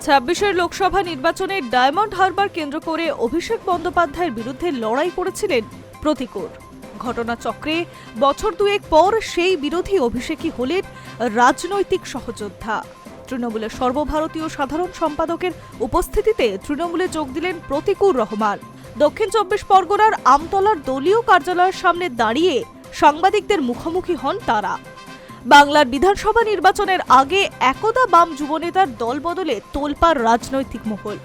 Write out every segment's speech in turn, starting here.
২৬-এর লোকসভা নির্বাচনে ডায়মন্ড হারবার কেন্দ্র করে অভিষেক বন্দ্যোপাধ্যায়ের বিরুদ্ধে লড়াই করেছিলেন প্রতিকূর। ঘটনাচক্রে বছর দুয়েক পর সেই বিরোধী অভিষেকই হলেন রাজনৈতিক সহযোদ্ধা। তৃণমূলের সর্বভারতীয় সাধারণ সম্পাদকের উপস্থিতিতে তৃণমূলে যোগ দিলেন প্রতিকূর রহমান। দক্ষিণ ২৪ পরগনার আমতলার দলীয় কার্যালয়ের সামনে দাঁড়িয়ে সাংবাদিকদের মুখোমুখি হন তারা। বাংলার বিধানসভা নির্বাচনের আগে একদা বাম যুবনেতার দল বদলে তোলপাড় রাজনৈতিক মহল।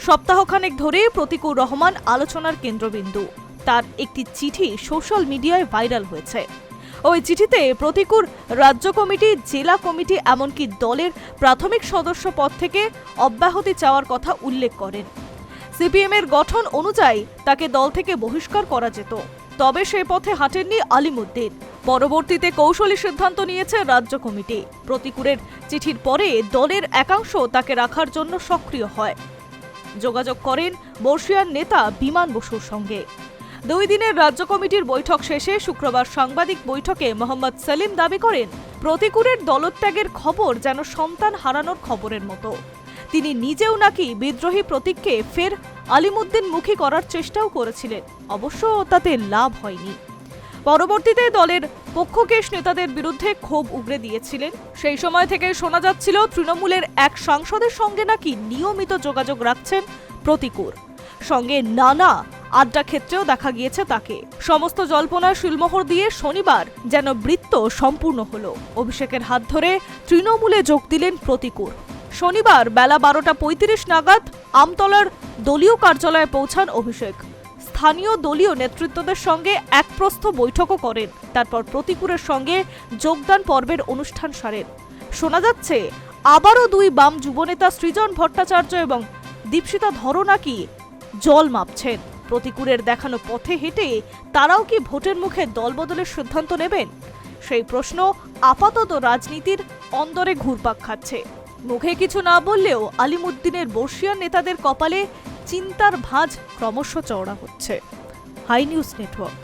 সপ্তাহখানেক ধরে প্রতিকূর রহমান আলোচনার কেন্দ্রবিন্দু। তার একটি চিঠি সোশ্যাল মিডিয়ায় ভাইরাল হয়েছে। ওই চিঠিতে প্রতিকূর রাজ্য কমিটি, জেলা কমিটি, এমনকি দলের প্রাথমিক সদস্য পদ থেকে অব্যাহতি চাওয়ার কথা উল্লেখ করেন। সিপিএম এর গঠন অনুযায়ী তাকে দল থেকে বহিষ্কার করা যেত, তবে সে পথে হাঁটেননি আলিমুদ্দিন। পরবর্তীতে কৌশলী সিদ্ধান্ত নিয়েছে রাজ্য কমিটি। প্রতিকূরের চিঠির পরে দলের একাংশ তাকে রাখার জন্য সক্রিয় হয়। যোগাযোগ করেন বর্ষিয়ান নেতা বিমান বসুর সঙ্গে। 2 দিনের রাজ্য কমিটির বৈঠক শেষে শুক্রবার সাংবাদিক বৈঠকে মোহাম্মদ সেলিম দাবি করেন, প্রতিকূরের দলত্যাগের খবর যেন সন্তান হারানোর খবরের মতো। তিনি নিজেও নাকি বিদ্রোহী প্রতীককে ফের আলিমুদ্দিন মুখী করার চেষ্টাও করেছিলেন, অবশ্য তাতে লাভ হয়নি। পরবর্তীতে দলের পক্ষকেশ নেতাদের বিরুদ্ধে ক্ষোভ উগরে দিয়েছিলেন। সেই সময় থেকে শোনা যাচ্ছিল তৃণমূলের এক সাংসদের সঙ্গে নাকি নিয়মিত যোগাযোগ রাখছেন প্রতিকূর। সঙ্গে নানা আড্ডা ক্ষেত্রেও দেখা গিয়েছে তাকে। সমস্ত জল্পনা শিলমোহর দিয়ে শনিবার যেন বৃত্ত সম্পূর্ণ হলো। অভিষেকের হাত ধরে তৃণমূলে যোগ দিলেন প্রতিকূর। শনিবার বেলা 12:35 নাগাদ আমতলার দলীয় কার্যালয়ে পৌঁছান অভিষেক। স্থানীয় দলীয় নেতৃত্বদের সঙ্গে এক প্রস্থ বৈঠকও করেন। তারপর প্রতিকূরের সঙ্গে যোগদান পর্বের অনুষ্ঠান সারেন। শোনা যাচ্ছে আবারও 2 বাম যুবনেতা সৃজন ভট্টাচার্য এবং দীপশিতা ধরো নাকি জল মাপছেন। প্রতিকূরের দেখানো পথে হেঁটে তারাও কি ভোটের মুখে দলবদলের সিদ্ধান্ত নেবেন? সেই প্রশ্ন আপাতত রাজনীতির অন্দরে ঘুরপাক খাচ্ছে। মুখে কিছু না বললেও আলিমুদ্দিনের বর্ষিয়ান নেতাদের কপালে চিন্তার ভাঁজ ক্রমশ চওড়া হচ্ছে। Hi news network.